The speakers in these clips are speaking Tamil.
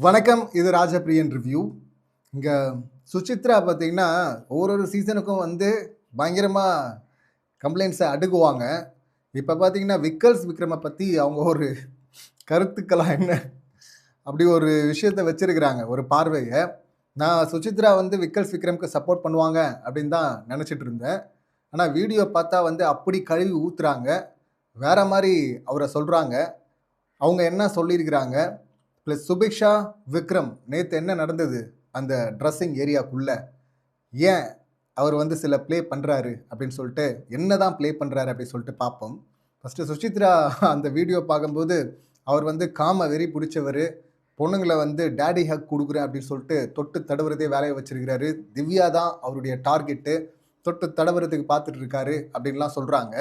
வணக்கம். இது ராஜபிரியன் ரிவ்யூ. இங்க சுசித்ரா பார்த்தீங்கன்னா, ஒரு சீசனுக்கும் வந்து பயங்கரமா கம்ப்ளைண்ட்ஸ அடுக்குவாங்க. இப்ப பார்த்தீங்கன்னா, விக்கல்ஸ் விக்ரம பத்தி அவங்க ஒரு கருத்துக்களா என்ன அப்படி ஒரு விஷயத்த வச்சிருக்கிறாங்க, ஒரு பார்வைய. நான் சுசித்ரா வந்து விக்கல்ஸ் விக்ரம்க்கு சப்போர்ட் பண்ணுவாங்க அப்படின்னு தான் நெனச்சிட்டு இருந்தேன். ஆனா வீடியோ பார்த்தா வந்து அப்படி கழுவி ஊத்துறாங்க. வேற மாரி அவர சொல்றாங்க. அவங்க என்ன சொல்லியிருக்கிறாங்க? பிளஸ் சுபிக்ஷா, விக்ரம் நேத்து என்ன நடந்தது? அந்த ட்ரெஸ்ஸிங் ஏரியாக்குள்ள. ஏன் அவர் வந்து சில ப்ளே பண்றாரு அப்படின்னு சொல்லிட்டு, என்னதான் ப்ளே பண்றாரு அப்படின்னு சொல்லிட்டு பார்ப்போம். ஃபர்ஸ்ட்டு சுசித்ரா அந்த வீடியோ பார்க்கும்போது, அவர் வந்து காம வெறி புடிச்சவரு. பொண்ணுங்கள வந்து டாடி ஹக் குடுக்குறேன் அப்படின்னு சொல்லிட்டு தொட்டு தடவுறதே வேலையா வச்சிருக்கிறாரு. திவ்யா தான் அவருடைய டார்கெட்டு. தொட்டு தடவுறதுக்கு பார்த்துட்டு இருக்காரு அப்படின்லாம் சொல்றாங்க.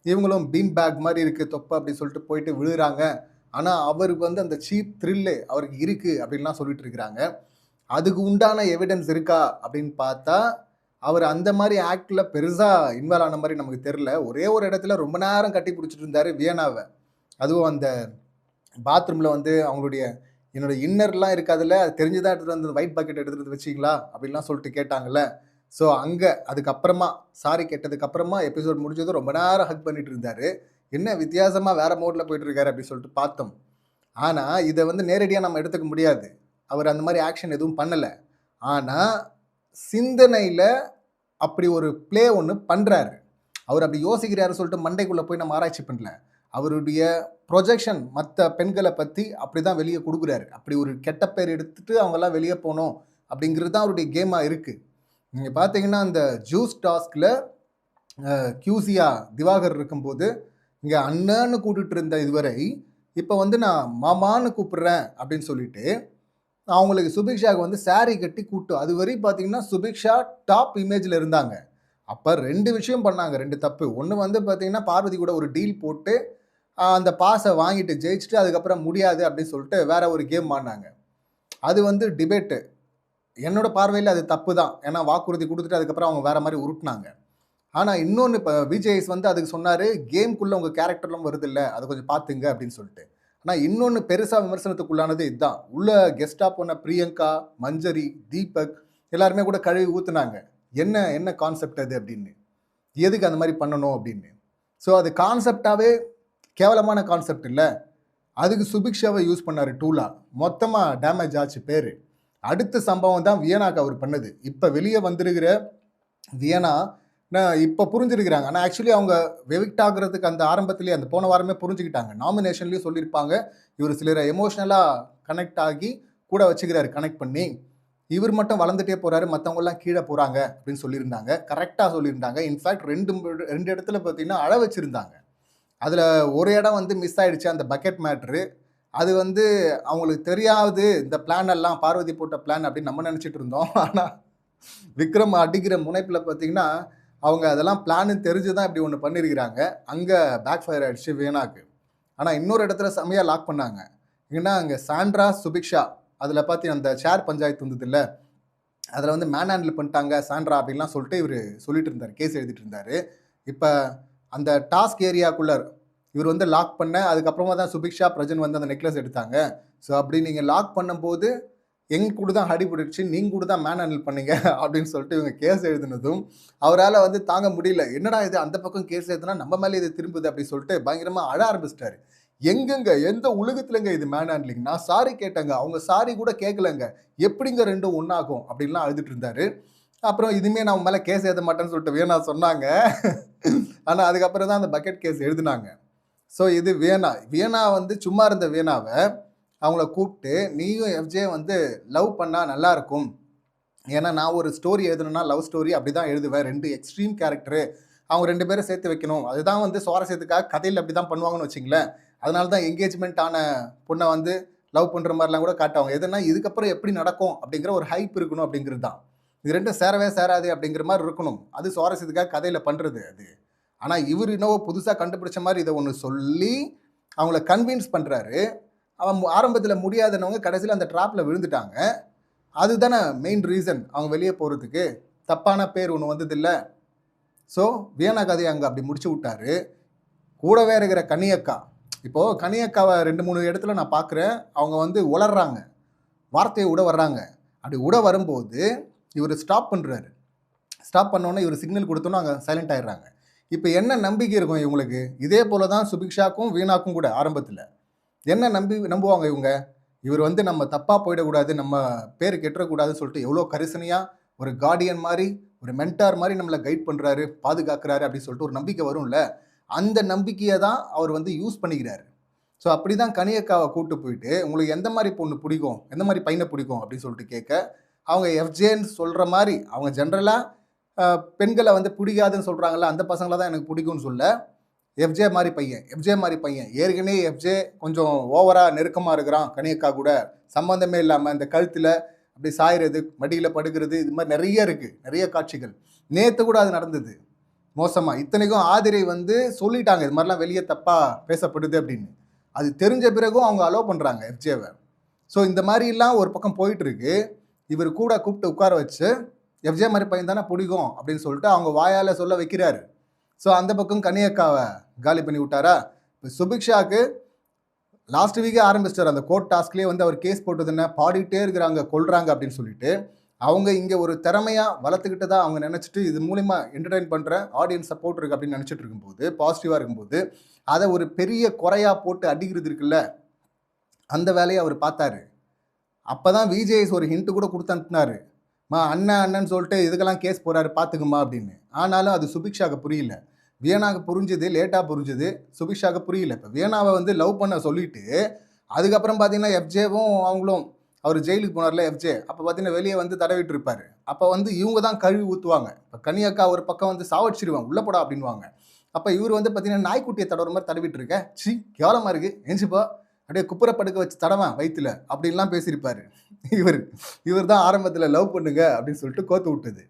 இவங்களும் பீன் பேக் மாரி இருக்கு தொப்பை அப்படின்னு சொல்லிட்டு போயிட்டு விழுறாங்க. ஆனா, அவருக்கு வந்து அந்த சீப் த்ரில்லு அவருக்கு இருக்கு அப்படின்லாம் சொல்லிட்டு இருக்கிறாங்க. அதுக்கு உண்டான எவிடன்ஸ் இருக்கா அப்படின்னு பார்த்தா, அவர் அந்த மாரி ஆக்ட்ல பெருசா இன்வால்வ் ஆன மாரி நமக்கு தெரியல. ஒரே ஒரு இடத்துல ரொம்ப நேரம் கட்டி பிடிச்சிட்டு இருந்தாரு வியனாவ. அதுவும் அந்த பாத்ரூம்ல வந்து அவங்களுடைய என்னோட இன்னர்லாம் இருக்காதுல்ல, அது தெரிஞ்சு தான் எடுத்துட்டு வந்து ஒயிட் பக்கெட் எடுத்துட்டு வந்து வச்சீங்களா? அப்படின்லாம் சொல்லிட்டு கேட்டாங்கல்ல. ஸோ அங்க அதுக்கப்புறமா சாரி கேட்டதுக்கு அப்புறமா எபிசோட் முடிஞ்சதும் ரொம்ப நேரம் ஹக் பண்ணிட்டு இருந்தாரு. என்ன வித்தியாசமா வேற மோட்ல போயிட்டு இருக்காரு அப்படின்னு சொல்லிட்டு பார்த்தோம். ஆனா, இத வந்து நேரடியா நம்ம எடுத்துக்க முடியாது. அவர் அந்த மாரி ஆக்ஷன் எதுவும் பண்ணல. ஆனா, சிந்தனையில அப்படி ஒரு ப்ளே ஒண்ணு பண்றாரு. அவர் அப்படி யோசிக்கிறாருன்னு சொல்லிட்டு மண்டைக்குள்ள போய் நம்ம ஆராய்ச்சி பண்ணல. அவருடைய ப்ரொஜெக்ஷன் மத்த பெண்கள பத்தி அப்படிதான் வெளிய குடுக்குறாரு. அப்படி ஒரு கெட்ட பேர் எடுத்துட்டு அவங்கலாம் வெளிய போணும் அப்படிங்கிறது தான் அவருடைய கேமா இருக்கு. நீங்க பார்த்தீங்கன்னா, அந்த ஜூஸ் டாஸ்க்ல கியூசியா திவாகர் இருக்கும்போது, இங்க அண்ணன்னு கூட்டிட்டு இருந்த இதுவரை, இப்ப வந்து நான் மாமான்னு கூப்பிடுறேன் அப்படின்னு சொல்லிட்டு, அவங்களுக்கு சுபிக்ஷாவுக்கு வந்து சாரி கட்டி அதுவரையும் பார்த்தீங்கன்னா, சுபிக்ஷா டாப் இமேஜ்ல இருந்தாங்க. அப்ப 2 விஷயம் பண்ணாங்க. 2 தப்பு. ஒண்ணு வந்து பார்த்தீங்கன்னா, பார்வதி கூட ஒரு டீல் போட்டு, அந்த பாஸ வாங்கிட்டு ஜெயிச்சுட்டு, அதுக்கப்புறம் முடியாது அப்படின்னு சொல்லிட்டு வேற ஒரு கேம் ஆடுனாங்க. அது வந்து டிபேட். என்னோட பார்வையில அது தப்பு தான். ஏன்னா வாக்குறுதி குடுத்துட்டு அதுக்கப்புறம் அவங்க வேற மாரி உருட்டுனாங்க. ஆனா இன்னொன்னு இப்ப விஜய்ஸ் வந்து அதுக்கு சொன்னாரு, கேம்க்குள்ள உங்க கேரக்டர்லாம் வருதுல்ல, அத கொஞ்சம் பாத்துங்க அப்படின்னு சொல்லிட்டு. ஆனா இன்னொன்னு பெருசா விமர்சனத்துக்குள்ளானது இதான். உள்ள கெஸ்ட்டா போன பிரியங்கா, மஞ்சரி, தீபக் எல்லாருமே கூட கழுவி ஊத்துனாங்க. என்ன என்ன கான்செப்ட் அது அப்படின்னு. எதுக்கு அந்த மாரி பண்ணணும் அப்படின்னு. ஸோ அது கான்செப்ட்டாவே கேவலமான கான்செப்ட் இல்ல. அதுக்கு சுபிக்ஷாவ யூஸ் பண்ணாரு டூலா. மொத்தமா டேமேஜ் ஆச்சு பேரு. அடுத்த சம்பவம் தான் வியனாக்கு அவர் பண்ணது. இப்ப வெளிய வந்திருக்கிற வியன்னா இப்ப புரிஞ்சிருக்கிறாங்க. ஆனா ஆக்சுவலி அவங்க எவிக்ட் ஆகுறதுக்கு அந்த ஆரம்பத்திலேயே அந்த போன வாரமே புரிஞ்சுக்கிட்டாங்க. நாமினேஷன்லயும் சொல்லியிருப்பாங்க. இவரு சிலர எமோஷனலா கனெக்ட் ஆகி கூட வச்சுக்கிறாரு கனெக்ட் பண்ணி. இவர் மட்டும் வளர்ந்துட்டே போறாரு. மத்தவங்கலாம் கீழ போறாங்க அப்படின்னு சொல்லியிருந்தாங்க. கரெக்ட்டா சொல்லியிருந்தாங்க. இன்ஃபாக்ட் 2 இடத்துல பார்த்தீங்கன்னா, அழ வச்சிருந்தாங்க. அதுல ஒரு இடம் வந்து மிஸ் ஆயிடுச்சு. அந்த பக்கெட் மேட்டரு. அது வந்து அவங்களுக்கு தெரியாது. இந்த பிளான் எல்லாம் பார்வதி போட்ட பிளான் அப்படின்னு நம்ம நெனச்சுட்டு இருந்தோம். ஆனா விக்ரம் அடிக்கிற முனைப்புல பார்த்தீங்கன்னா, அவங்க அதெல்லாம் பிளான்னு தெரிஞ்சு தான் இப்படி ஒண்ணு பண்ணியிருக்கிறாங்க. அங்க பேக் ஃபயர் ஆயிடுச்சு வியனாக்கு. ஆனா இன்னொரு இடத்துல செம்மையா லாக் பண்ணாங்க. ஏன்னா, அங்க சாண்ட்ரா, சுபிக்ஷா அதுல பாத்தீங்கன்னா அந்த சேர் பஞ்சாயத்து வந்ததுல்ல, அதுல வந்து மேன் ஹேண்டில் பண்ணிட்டாங்க சாண்ட்ரா அப்படின்லாம் சொல்லிட்டு இவரு சொல்லிட்டு இருந்தாரு. கேஸ் எழுதிட்டு இருந்தாரு. இப்ப அந்த டாஸ்க் ஏரியாக்குள்ள இவர் வந்து லாக் பண்ண அதுக்கப்புறமா தான் சுபிக்ஷா, பிரஜன் வந்து அந்த நெக்லஸ் எடுத்தாங்க. ஸோ அப்படி நீங்க லாக் பண்ணும்போது எங்க கூட தான் அடிபட்டுருச்சு. நீங்க கூட தான் மேன் ஹேண்டில் பண்ணீங்க அப்படின்னு சொல்லிட்டு இவங்க கேஸ் எழுதினதும், அவரால வந்து தாங்க முடியல. என்னடா இது அந்த பக்கம் கேஸ் எழுதுனா நம்ம மேல இது திரும்புது அப்படின்னு சொல்லிட்டு பயங்கரமா அழ ஆரம்பிச்சுட்டாரு. எங்கங்க எந்த உலகத்துலங்க இது மேன் ஹேண்ட்லிங்? நான் சாரி கேட்டேங்க. அவங்க சாரி கூட கேட்கலங்க. எப்படிங்க 2ம் ஒண்ணாகும்? அப்படின்லாம் அழுதுட்டு இருந்தாரு. அப்புறம் இனிமே நான் உன் மேல கேஸ் எழுத மாட்டேன்னு சொல்லிட்டு வியன்னா சொன்னாங்க. ஆனா அதுக்கப்புறம் தான் அந்த பக்கெட் கேஸ் எழுதுனாங்க. ஸோ இது வியன்னா. வியன்னா வந்து சும்மா இருந்த வியன்னாவ அவங்கள கூப்பிட்டு, "நீயும் எஃப்ஜே வந்து லவ் பண்ணா நல்லாருக்கும். ஏன்னா நான் ஒரு ஸ்டோரி எழுதணும்னா லவ் ஸ்டோரி அப்படிதான் எழுதுவேன். 2 எக்ஸ்ட்ரீம் கேரக்டரு. அவங்க 2 பேரும் சேர்த்து வைக்கணும். அதுதான் வந்து சுவாரஸ்யத்துக்காக கதையில அப்படிதான் பண்ணுவாங்கன்னு வச்சுக்கங்களேன். அதனால தான் என்கேஜ்மென்ட் ஆன பொண்ண வந்து லவ் பண்ற மாரிலாம் கூட காட்டுவாங்க. எதுனா இதுக்கப்புறம் எப்படி நடக்கும் அப்படிங்கிற ஒரு ஹைப் இருக்கணும் அப்படிங்கிறது தான். இது 2ம் சேரவே சேராது அப்படிங்கிற மாரி இருக்கணும். அது சுவாரஸ்யத்துக்காக கதையில பண்றது அது. ஆனா இவரு என்னவோ புதுசா கண்டுபிடிச்ச மாரி இத ஒண்ணு சொல்லி, அவங்கள கன்வின்ஸ் பண்றாரு. ஆரம்பத்தில முடியாதுன்னவங்க கடைசியில அந்த ட்ராப்ல விழுந்துட்டாங்க. அதுதானே மெயின் ரீசன் அவங்க வெளிய போறதுக்கு. தப்பான பேர் ஒண்ணு வந்ததுல்ல. ஸோ வியன்னா கதைய அங்க அப்படி முடிச்சு விட்டாரு. கூடவே இருக்கிற கனியக்கா. இப்போ கனியக்காவ 2, 3 இடத்துல நான் பார்க்குறேன். அவங்க வந்து உளர்றாங்க. வார்த்தையை விட வர்றாங்க. அப்படி விட வரும்போது இவர் ஸ்டாப் பண்ணுறாரு. ஸ்டாப் பண்ணோன்னே இவர் சிக்னல் கொடுத்தோன்னே அங்கே சைலண்ட் ஆயிடுறாங்க. இப்போ என்ன நம்பிக்கை இருக்கும் இவங்களுக்கு? இதே போல தான் சுபிக்ஷாக்கும் வீணாக்கும் கூட ஆரம்பத்தில் என்ன நம்புவாங்க இவங்க? இவர் வந்து நம்ம தப்பாக போயிடக்கூடாது, நம்ம பேர் கெட்டுறக்கூடாதுன்னு சொல்லிட்டு எவ்வளோ கரிசனையாக ஒரு கார்டியன் மாதிரி, ஒரு மென்டார் மாதிரி நம்மளை கைட் பண்ணுறாரு, பாதுகாக்கிறாரு அப்படின்னு சொல்லிட்டு ஒரு நம்பிக்கை வரும்ல. அந்த நம்பிக்கையை தான் அவர் வந்து யூஸ் பண்ணிக்கிறாரு. ஸோ அப்படி தான் கனியக்காவை கூப்பிட்டு போயிட்டு, உங்களுக்கு எந்த மாதிரி பொண்ணு பிடிக்கும், எந்த மாதிரி பையனை பிடிக்கும் அப்படின்னு சொல்லிட்டு கேட்க, அவங்க எஃப்ஜேன்னு சொல்கிற மாதிரி, அவங்க ஜென்ரலாக பெண்களை வந்து பிடிக்காதுன்னு சொல்கிறாங்கல்ல, அந்த பசங்களை தான் எனக்கு பிடிக்கும்னு சொல்ல, எஃப்ஜே மாதிரி பையன் ஏற்கனவே எஃப்ஜே கொஞ்சம் ஓவராக நெருக்கமாக இருக்கிறான் கனியக்கா கூட, சம்மந்தமே இல்லாமல் இந்த கழுத்தில் அப்படி சாயிறது, மடியில் படுக்கிறது, இது மாதிரி நிறைய இருக்குது, நிறைய காட்சிகள். நேற்று கூட அது நடந்தது மோசமாக. இத்தனைக்கும் ஆதிரை வந்து சொல்லிட்டாங்க இது மாதிரிலாம் வெளியே தப்பாக பேசப்படுது அப்படின்னு. அது தெரிஞ்ச பிறகும் அவங்க அலோவ் பண்ணுறாங்க எஃப்ஜேவை. ஸோ இந்த மாதிரிலாம் ஒரு பக்கம் போயிட்டுருக்கு. இவர் கூட கூப்பிட்டு உட்கார வச்சு எஃப்ஜே மாதிரி பையன் தானே பிடிக்கும் அப்படின்னு சொல்லிட்டு அவங்க வாயால் சொல்ல வைக்கிறாரு. ஸோ அந்த பக்கம் கனியக்காவை காலி பண்ணி விட்டாரா. இப்போ சுபிக்ஷாவுக்கு லாஸ்ட் வீக்கே ஆரம்பிச்சிட்டார் அந்த கோர்ட் டாஸ்க்லேயே வந்து அவர் கேஸ் போட்டது என்ன, பாடிட்டே இருக்கிறாங்க, கொள்றாங்க அப்படின்னு சொல்லிட்டு. அவங்க இங்கே ஒரு திறமையாக வளர்த்துக்கிட்டு தான் அவங்க நினச்சிட்டு இது மூலிமா என்டர்டைன் பண்ணுற ஆடியன்ஸ் சப்போர்ட் இருக்குது அப்படின்னு நினச்சிட்டு இருக்கும்போது, பாசிட்டிவாக இருக்கும்போது, அதை ஒரு பெரிய குறையாக போட்டு அடிக்கிறது இருக்குல்ல, அந்த வேலையை அவர் பார்த்தாரு. அப்போ தான் விஜேஎஸ் ஒரு ஹிண்ட்டு கூட கொடுத்து அனுப்புனாரு. அண்ணன் சொல்லிட்டு இதுக்கெல்லாம் கேஸ் போகிறாரு பார்த்துக்குமா அப்படின்னு. ஆனாலும் அது சுபிக்ஷாவுக்கு புரியல. வியனாவுக்கு புரிஞ்சுது, லேட்டாக புரிஞ்சுது, சுபிக்ஷாவுக்கு புரியல. இப்போ வியனாவை வந்து லவ் பண்ண சொல்லிட்டு அதுக்கப்புறம் பார்த்தீங்கன்னா எஃப்ஜேவும் அவங்களும் அவர் ஜெயிலுக்கு போனார்ல எஃப்ஜே, அப்போ பார்த்தீங்கன்னா வெளியே வந்து தடவிட்டு இருப்பார். அப்போ வந்து இவங்க தான் கழுவி ஊற்றுவாங்க. இப்போ கனியக்கா ஒரு பக்கம் வந்து சாவடிச்சிருவான், உள்ள போடா அப்படின்வாங்க. அப்போ இவர் வந்து பார்த்தீங்கன்னா நாய்க்குட்டியை தடவுற மாதிரி தடவிட்டு இருக்க, சி கேவலமாக இருக்குது, எஞ்சிப்பா அப்படியே குப்புற படுக்க வச்சு தடவன் வயிற்றுல அப்படின்லாம் பேசியிருப்பார். இவர் தான் ஆரம்பத்தில் லவ் பண்ணுங்க அப்படின்னு சொல்லிட்டு கோத்து விட்டது.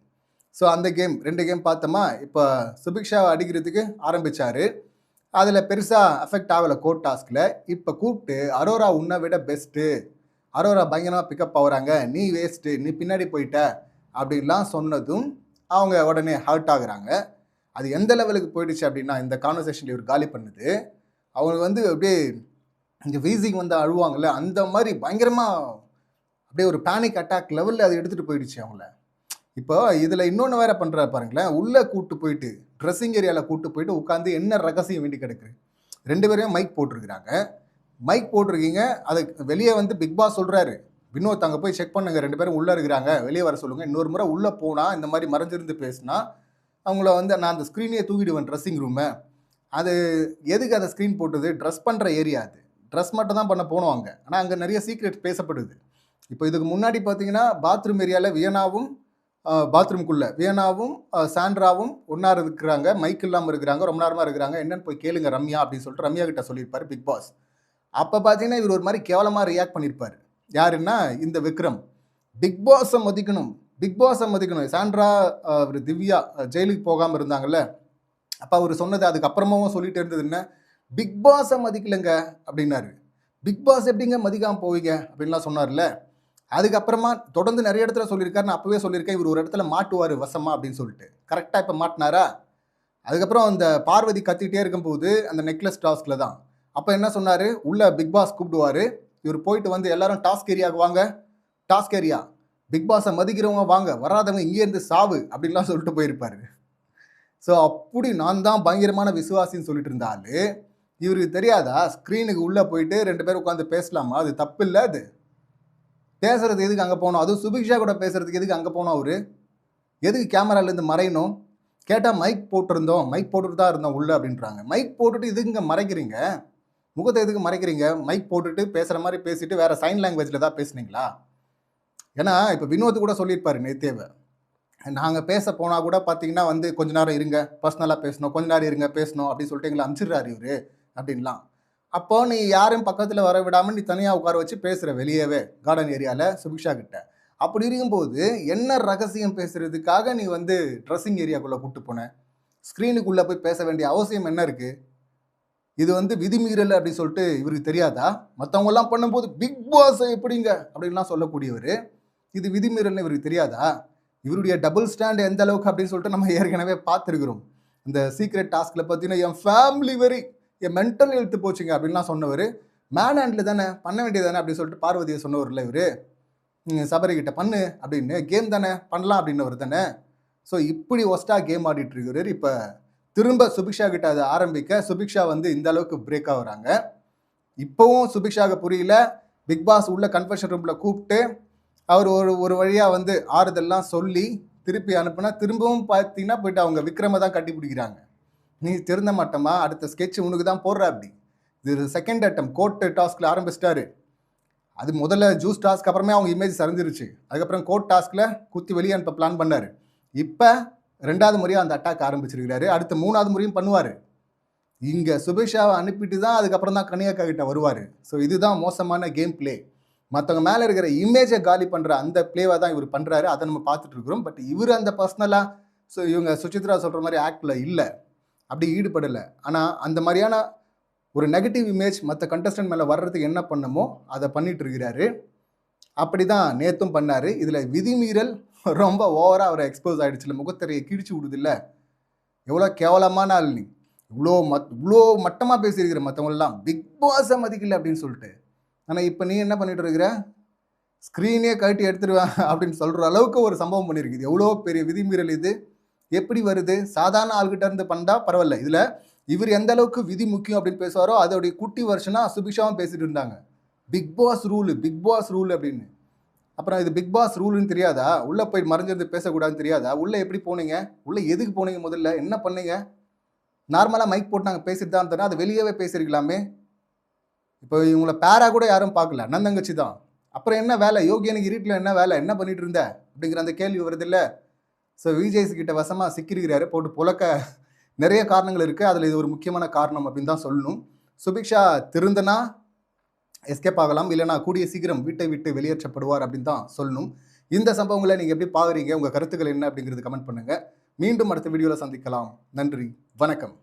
ஸோ அந்த கேம் 2 கேம் பார்த்தோமா. இப்போ சுபிக்ஷாவை அடிக்கிறதுக்கு ஆரம்பித்தார். அதில் பெருசாக அஃபெக்ட் ஆகலை கோர்ட் டாஸ்கில். இப்போ கூப்பிட்டு அரோரா உன்னை விட பெஸ்ட்டு, அரோரா பயங்கரமாக பிக்கப் ஆகுறாங்க, நீ வேஸ்ட்டு, நீ பின்னாடி போயிட்ட அப்படின்லாம் சொன்னதும் அவங்க உடனே ஹர்ட் ஆகுறாங்க. அது எந்த லெவலுக்கு போயிடுச்சு அப்படின்னா, இந்த கான்வர்சேஷன் இவர் காலி பண்ணுது, அவங்க வந்து அப்படியே இங்கே வீசிங் வந்து அழுவாங்கள்ல, அந்த மாதிரி பயங்கரமாக அப்படியே ஒரு பேனிக் அட்டாக் லெவலில் அதை எடுத்துகிட்டு போயிடுச்சு அவங்கள. இப்போ இதில் இன்னொன்று வேறு பண்ணுறாரு பாருங்களேன், உள்ளே கூப்பிட்டு போயிட்டு ட்ரெஸ்ஸிங் ஏரியாவில் கூப்பிட்டு போயிட்டு உட்காந்து என்ன ரகசியம் வேண்டி கிடக்கு. 2 பேரையும் மைக் போட்டிருக்கிறாங்க. மைக் போட்டிருக்கீங்க, அதுக்கு வெளியே வந்து பிக் பாஸ் சொல்கிறாரு, வினோத் அங்கே போய் செக் பண்ணுங்க, 2 பேரும் உள்ளே இருக்கிறாங்க, வெளியே வர சொல்லுங்கள், இன்னொரு முறை உள்ளே போனால் இந்த மாதிரி மறைஞ்சிருந்து பேசினா அவங்கள வந்து நான் அந்த ஸ்க்ரீனையே தூக்கிடுவேன் ட்ரெஸ்ஸிங் ரூமை. அது எதுக்கு அந்த ஸ்க்ரீன் போட்டது, ட்ரெஸ் பண்ணுற ஏரியா, அது ட்ரெஸ் மட்டும் தான் பண்ண போனோம் அங்கே. ஆனால் அங்கே நிறைய சீக்ரெட் பேசப்படுது. இப்போ இதுக்கு முன்னாடி பார்த்தீங்கன்னா பாத்ரூம் ஏரியாவில் வியனாவும் பாத்ரூம்குள்ளே வியனாவும் சாண்ட்ராவும் ஒன்றா இருக்கிறாங்க, மைக் இல்லாமல் இருக்கிறாங்க, ரொம்ப நேரமாக இருக்கிறாங்க, என்னென்னு போய் கேளுங்க ரம்யா அப்படின்னு சொல்லிட்டு ரம்யா கிட்ட சொல்லியிருப்பார் பிக் பாஸ். அப்போ பார்த்தீங்கன்னா இவர் ஒரு மாதிரி கேவலமாக ரியாக்ட் பண்ணியிருப்பார். யாருன்னா இந்த விக்ரம். பிக் பாஸை மதிக்கணும், பிக் பாஸை மதிக்கணும். சாண்ட்ரா திவ்யா ஜெயிலுக்கு போகாமல் இருந்தாங்கல்ல, அப்போ அவர் சொன்னது அதுக்கப்புறமாவும் சொல்லிட்டு இருந்தது என்ன, பிக் பாஸை மதிக்கலைங்க அப்படின்னாரு. பிக் பாஸ் எப்படிங்க மதிக்காமல் போவீங்க அப்படின்லாம் சொன்னார்ல. அதுக்கப்புறமா தொடர்ந்து நிறைய இடத்துல சொல்லியிருக்காரு, நான் அப்போவே சொல்லியிருக்கேன் இவர் ஒரு இடத்துல மாட்டுவார் வசமா அப்படின்னு சொல்லிட்டு. கரெக்டாக இப்போ மாட்டினாரா. அதுக்கப்புறம் அந்த பார்வதி கத்திக்கிட்டே இருக்கும்போது அந்த நெக்லஸ் டாஸ்கில் தான் அப்போ என்ன சொன்னார், உள்ள பிக் பாஸ் கூப்பிடுவார், இவர் போயிட்டு வந்து எல்லாரும் டாஸ்க் ஏரியாவுக்கு வாங்க, டாஸ்க் ஏரியா பிக் பாஸை மதிக்கிறவங்க வாங்க, வராதவங்க இங்கேருந்து சாவு அப்படின்லாம் சொல்லிட்டு போயிருப்பார். ஸோ அப்படி நான் தான் பயங்கரமான விசுவாசின்னு சொல்லிட்டு இருந்தாலும் இவருக்கு தெரியாதா, ஸ்க்ரீனுக்கு உள்ளே போயிட்டு 2 பேர் உட்காந்து பேசலாமா, அது தப்பு இல்லை. அது பேசுறது எதுக்கு அங்கே போகணும், அதுவும் சுபிக்ஷா கூட பேசுறதுக்கு எதுக்கு அங்கே போனோம், அவரு எதுக்கு கேமராலேருந்து மறையணும். கேட்டால் மைக் போட்டிருந்தோம், மைக் போட்டுட்டு தான் இருந்தோம் உள்ளே அப்படின்றாங்க. மைக் போட்டுட்டு இதுங்க மறைக்கிறீங்க, முகத்தை எதுக்கு மறைக்கிறீங்க, மைக் போட்டுட்டு பேசுகிற மாதிரி பேசிட்டு வேறு சைன் லாங்குவேஜில் தான் பேசுனீங்களா. ஏன்னா இப்போ வினோத் கூட சொல்லியிருப்பாரு நேத்தேவை, நாங்கள் பேச போனால் கூட பார்த்தீங்கன்னா வந்து கொஞ்ச நேரம் இருங்க, பர்சனலாக பேசணும், கொஞ்ச நேரம் இருங்க பேசணும் அப்படின்னு சொல்லிட்டு எங்களை அனுப்பிச்சிடுறாரு இவர் அப்படின்லாம். அப்போ நீ யாரும் பக்கத்தில் வர விடாமல் நீ தனியாக உட்கார வச்சு பேசுகிற வெளியவே கார்டன் ஏரியாவில் சுபிக்ஷா கிட்ட. அப்படி இருக்கும்போது என்ன ரகசியம் பேசுகிறதுக்காக நீ வந்து ட்ரெஸ்ஸிங் ஏரியாக்குள்ளே கூப்பிட்டு போன, ஸ்க்ரீனுக்குள்ளே போய் பேச வேண்டிய அவசியம் என்ன இருக்குது. இது வந்து விதிமீறல் அப்படின்னு சொல்லிட்டு இவருக்கு தெரியாதா. மற்றவங்கெல்லாம் பண்ணும்போது பிக் பாஸ் எப்படிங்க அப்படின்லாம் சொல்லக்கூடியவர், இது விதிமீறல்னு இவருக்கு தெரியாதா. இவருடைய டபுள் ஸ்டாண்ட் எந்த அளவுக்கு அப்படின்னு சொல்லிட்டு நம்ம ஏற்கனவே பார்த்துருக்குறோம். இந்த சீக்ரெட் டாஸ்கில் பார்த்தீங்கன்னா என் ஃபேமிலி வெரி, என் மென்டல் ஹெல்த்து போச்சுங்க அப்படின்லாம் சொன்னவர். மேன் ஹேண்டில் தானே பண்ண வேண்டியது தானே அப்படின்னு சொல்லிட்டு பார்வதியை சொன்னவர்ல இவர். சபரி கிட்ட பண்ணு அப்படின்னு. கேம் தானே பண்ணலாம் அப்படின்னவர் தானே. ஸோ இப்படி ஒஸ்ட்டாக கேம் ஆடிட்டு இருக்கிறாரு. இப்போ திரும்ப சுபிக்ஷா கிட்ட அதை ஆரம்பிக்க சுபிக்ஷா வந்து இந்த அளவுக்கு பிரேக் ஆகுறாங்க. இப்போவும் சுபிக்ஷாவுக்கு புரியல. பிக் பாஸ் உள்ள கன்ஃபெஷன் ரூமில் கூப்பிட்டு அவர் ஒரு வழியாக வந்து ஆறுதல்லாம் சொல்லி திருப்பி அனுப்புனா திரும்பவும் பார்த்தீங்கன்னா போயிட்டு அவங்க விக்ரமை தான் கட்டி பிடிக்கிறாங்க. நீ திருந்த மாட்டோமா, அடுத்த ஸ்கெட்ச் உனக்கு தான் போடுற அப்படி. இது செகண்ட் அட்டம் கோர்ட் டாஸ்கில் ஆரம்பிச்சிட்டாரு. அது முதல்ல ஜூஸ் டாஸ்க் அப்புறமே அவங்க இமேஜ் சரிஞ்சிருச்சு. அதுக்கப்புறம் கோர்ட் டாஸ்கில் குத்தி வெளியே அனுப்ப பிளான் பண்ணார். இப்போ 2வது முறையாக அந்த அட்டாக் ஆரம்பிச்சிருக்கிறாரு. அடுத்த 3வது முறையும் பண்ணுவார். இங்கே சுபிக்ஷாவை அனுப்பிட்டு தான் அதுக்கப்புறம் தான் கனியக்கா கிட்ட வருவார். ஸோ இதுதான் மோசமான கேம் பிளே. மற்றவங்க மேலே இருக்கிற இமேஜை காலி பண்ணுற அந்த பிளேவை தான் இவர் பண்ணுறாரு. அதை நம்ம பார்த்துட்டு இருக்கிறோம். பட் இவர் அந்த பர்சனலாக ஸோ இவங்க சுசித்ரா சொல்கிற மாதிரி ஆக்டில் இல்லை, அப்படி ஈடுபடலை. ஆனால் அந்த மாதிரியான ஒரு நெகட்டிவ் இமேஜ் மற்ற கண்டஸ்டன்ட் மேலே வர்றதுக்கு என்ன பண்ணமோ அதை பண்ணிட்டு இருக்கிறாரு. அப்படி தான் நேற்றும் பண்ணார். இதில் விதிமீறல் ரொம்ப ஓவராக அவரை எக்ஸ்போஸ் ஆகிடுச்சுல, முகத்திரையை கிழிச்சு விடுது இல்லை. எவ்வளோ கேவலமான ஆள் நீ, இவ்வளோ மட்டமாக பேசியிருக்கிற மற்றவங்களெலாம் பிக் பாஸை மதிக்கல அப்படின்னு சொல்லிட்டு. ஆனால் இப்போ நீ என்ன பண்ணிட்டு இருக்கிற, ஸ்க்ரீனே கழட்டி எடுத்துருவேன் அப்படின்னு சொல்கிற அளவுக்கு ஒரு சம்பவம் பண்ணியிருக்குது. எவ்வளோ பெரிய விதிமீறல் இது, எப்படி வருது? சாதாரண ஆள்கிட்ட இருந்து பண்ணா பரவாயில்ல. இதில் இவர் எந்த அளவுக்கு விதி முக்கியம் அப்படின்னு பேசுவாரோ அதோடைய குட்டி வருஷனாக சுபிக்ஷாவும் பேசிட்டு இருந்தாங்க. பிக் பாஸ் ரூல் அப்படின்னு. அப்புறம் இது பிக் பாஸ் ரூல்னு தெரியாதா? உள்ளே போய் மறைஞ்சிருந்து பேசக்கூடாதுன்னு தெரியாதா? உள்ளே எப்படி போனீங்க? உள்ளே எதுக்கு போனீங்க? முதல்ல என்ன பண்ணீங்க? நார்மலாக மைக் போட்டு நாங்கள் பேசிட்டு தான் தரோம், அதை வெளியவே பேசியிருக்கலாமே. இப்போ இவங்களை பேரா கூட யாரும் பார்க்கல, அண்ணன் தங்கச்சி தான். அப்புறம் என்ன வேலை? யோகியனுக்கு இருட்டில் என்ன வேலை, என்ன பண்ணிட்டு இருந்த அப்படிங்கிற அந்த கேள்வி வருது இல்லை. ஸோ விஜய்ஸ் கிட்ட வசமாக சிக்கிருக்கிறாரு. போட்டு புழக்க நிறைய காரணங்கள் இருக்குது. அதில் இது ஒரு முக்கியமான காரணம் அப்படின்னு தான் சொல்லணும். சுபிக்ஷா திருந்தனா எஸ்கேப் ஆகலாம், இல்லைனா கூடிய சீக்கிரம் வீட்டை விட்டு வெளியேற்றப்படுவார் அப்படின்னு தான் சொல்லணும். இந்த சம்பவங்களை நீங்கள் எப்படி பார்க்குறீங்க? உங்கள் கருத்துக்கள் என்ன அப்படிங்கிறது கமெண்ட் பண்ணுங்கள். மீண்டும் அடுத்த வீடியோவில் சந்திக்கலாம். நன்றி, வணக்கம்.